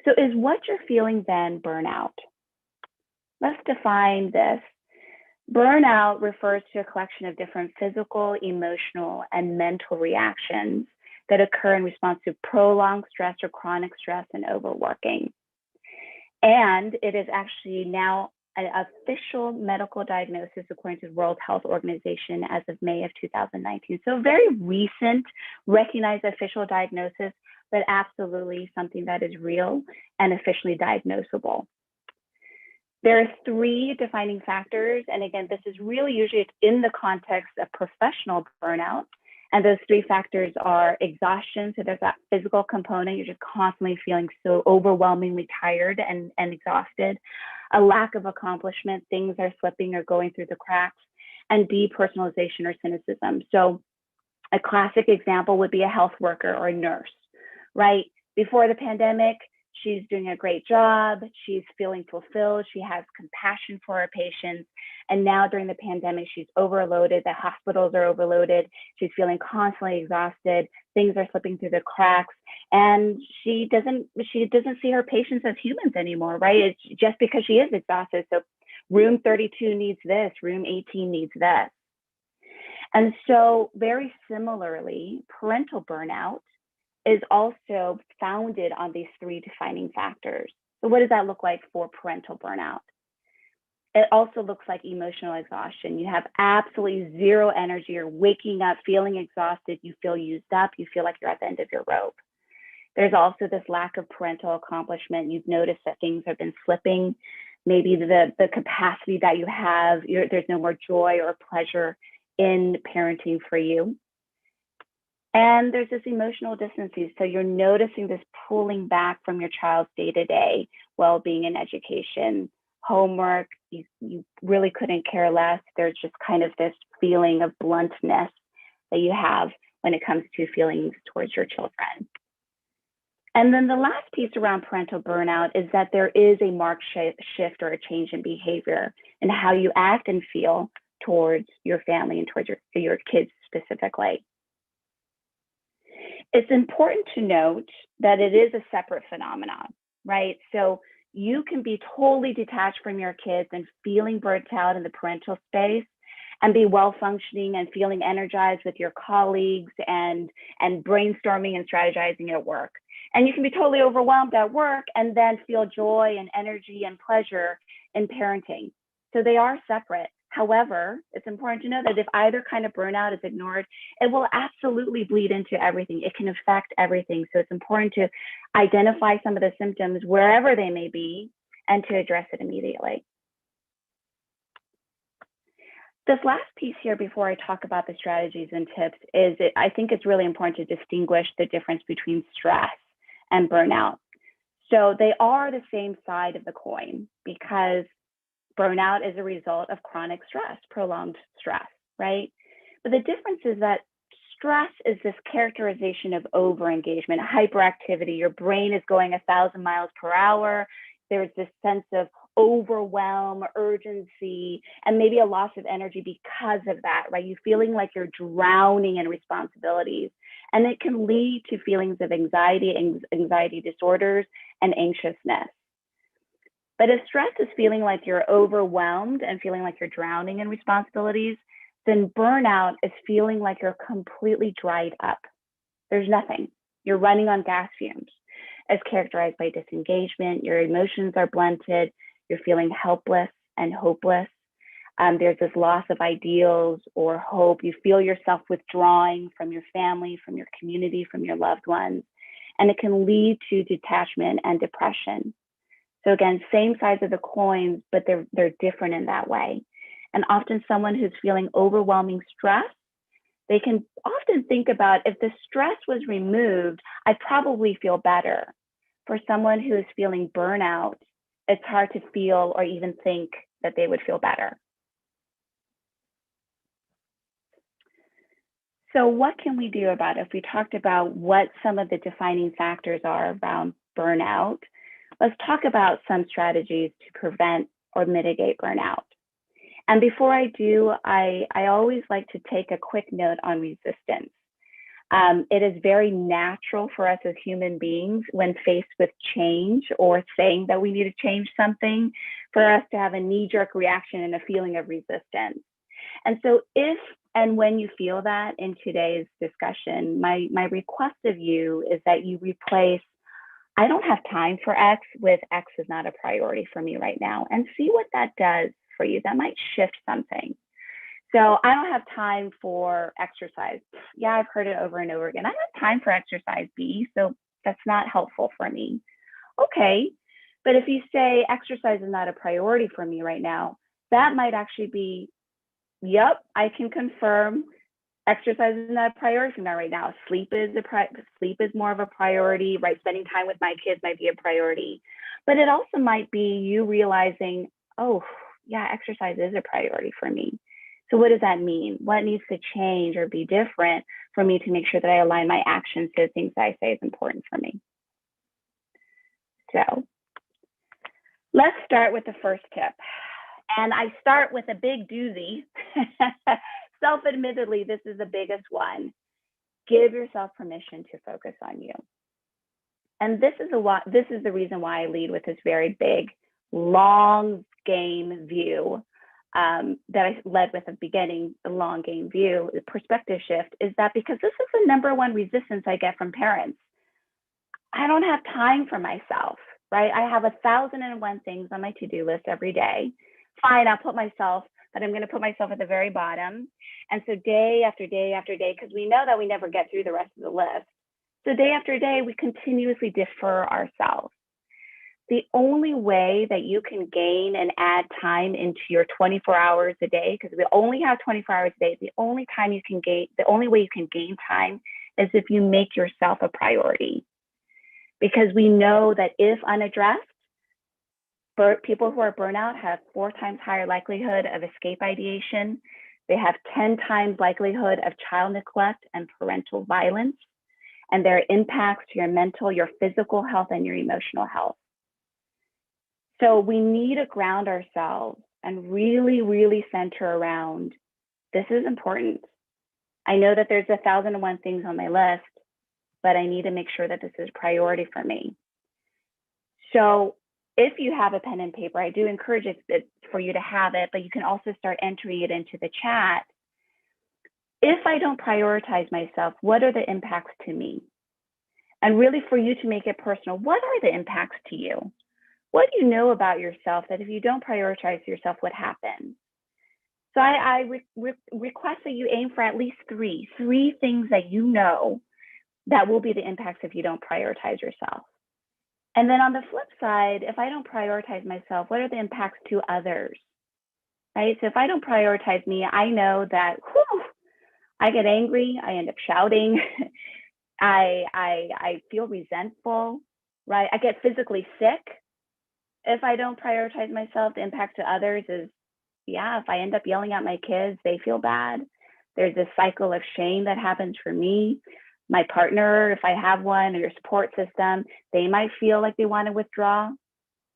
So is what you're feeling then burnout? Let's define this. Burnout refers to a collection of different physical, emotional, and mental reactions that occur in response to prolonged stress or chronic stress and overworking. And it is actually now an official medical diagnosis according to the World Health Organization as of May of 2019. So very recent recognized official diagnosis, but absolutely something that is real and officially diagnosable. There are three defining factors. And again, this is really usually in the context of professional burnout. And those three factors are exhaustion. So there's that physical component. You're just constantly feeling so overwhelmingly tired and exhausted. A lack of accomplishment, things are slipping or going through the cracks, and depersonalization or cynicism. So a classic example would be a health worker or a nurse, right? Before the pandemic, she's doing a great job. She's feeling fulfilled. She has compassion for her patients. And now during the pandemic, she's overloaded. The hospitals are overloaded. She's feeling constantly exhausted. Things are slipping through the cracks. And she doesn't see her patients as humans anymore, right? It's just because she is exhausted. So room 32 needs this, room 18 needs this. And so very similarly, parental burnout is also founded on these three defining factors. So what does that look like for parental burnout? It also looks like emotional exhaustion. You have absolutely zero energy. You're waking up feeling exhausted. You feel used up. You feel like you're at the end of your rope. There's also this lack of parental accomplishment. You've noticed that things have been slipping. Maybe the capacity that you have, there's no more joy or pleasure in parenting for you. And there's this emotional distancing. So you're noticing this pulling back from your child's day-to-day well-being and education, homework. You really couldn't care less. There's just kind of this feeling of bluntness that you have when it comes to feelings towards your children. And then the last piece around parental burnout is that there is a marked shift or a change in behavior in how you act and feel towards your family and towards your kids specifically. It's important to note that it is a separate phenomenon, right? So you can be totally detached from your kids and feeling burnt out in the parental space and be well functioning and feeling energized with your colleagues and brainstorming and strategizing at work. And you can be totally overwhelmed at work and then feel joy and energy and pleasure in parenting. So they are separate. However, it's important to know that if either kind of burnout is ignored, it will absolutely bleed into everything. It can affect everything. So it's important to identify some of the symptoms wherever they may be and to address it immediately. This last piece here before I talk about the strategies and tips is I think it's really important to distinguish the difference between stress and burnout. So they are the same side of the coin because burnout is a result of chronic stress, prolonged stress, right? But the difference is that stress is this characterization of overengagement, hyperactivity. Your brain is going 1,000 miles per hour. There's this sense of overwhelm, urgency, and maybe a loss of energy because of that, right? You feeling like you're drowning in responsibilities. And it can lead to feelings of anxiety disorders, and anxiousness. But if stress is feeling like you're overwhelmed and feeling like you're drowning in responsibilities, then burnout is feeling like you're completely dried up. There's nothing. You're running on gas fumes. It's characterized by disengagement. Your emotions are blunted. You're feeling helpless and hopeless. There's this loss of ideals or hope. You feel yourself withdrawing from your family, from your community, from your loved ones. And it can lead to detachment and depression. So again, same sides of the coins, but they're different in that way. And often someone who's feeling overwhelming stress, they can often think about if the stress was removed, I'd probably feel better. For someone who is feeling burnout, it's hard to feel or even think that they would feel better. So what can we do about it? If we talked about what some of the defining factors are around burnout, let's talk about some strategies to prevent or mitigate burnout. And before I do, I always like to take a quick note on resistance. It is very natural for us as human beings when faced with change or saying that we need to change something for us to have a knee-jerk reaction and a feeling of resistance. And so if and when you feel that in today's discussion, my request of you is that you replace I don't have time for X with X is not a priority for me right now, and see what that does for you. That might shift something. So I don't have time for exercise. Yeah, I've heard it over and over again. I don't have time for exercise, B, so that's not helpful for me. Okay, but if you say exercise is not a priority for me right now, that might actually be, yep, I can confirm exercise is not a priority for me right now. Sleep is more of a priority, right? Spending time with my kids might be a priority, but it also might be you realizing, oh, yeah, exercise is a priority for me. So what does that mean? What needs to change or be different for me to make sure that I align my actions to the things that I say is important for me? So let's start with the first tip. And I start with a big doozy. Self-admittedly, this is the biggest one. Give yourself permission to focus on you. And this is the reason why I lead with this very big, long game view that I led with at the beginning, the long game view, the perspective shift, is that because this is the number one resistance I get from parents. I don't have time for myself, right? I have 1,001 things on my to-do list every day. Fine, but I'm going to put myself at the very bottom. And so day after day after day, because we know that we never get through the rest of the list. So day after day, we continuously defer ourselves. The only way that you can gain and add time into your 24 hours a day, because we only have 24 hours a day, the only way you can gain time is if you make yourself a priority. Because we know that if unaddressed, people who are burnout have 4 times higher likelihood of escape ideation. They have 10 times likelihood of child neglect and parental violence. And there are impacts to your mental, your physical health, and your emotional health. So we need to ground ourselves and really, really center around, this is important. I know that there's 1,001 things on my list, but I need to make sure that this is a priority for me. So if you have a pen and paper, I do encourage it for you to have it, but you can also start entering it into the chat. If I don't prioritize myself, what are the impacts to me? And really for you to make it personal, what are the impacts to you? What do you know about yourself that if you don't prioritize yourself, what happens? So I request that you aim for at least three things that you know that will be the impacts if you don't prioritize yourself. And then on the flip side, if I don't prioritize myself, what are the impacts to others, right? So if I don't prioritize me, I know that I get angry, I end up shouting, I feel resentful, right? I get physically sick. If I don't prioritize myself, the impact to others is, if I end up yelling at my kids, they feel bad. There's this cycle of shame that happens for me. My partner, if I have one, or your support system, they might feel like they want to withdraw.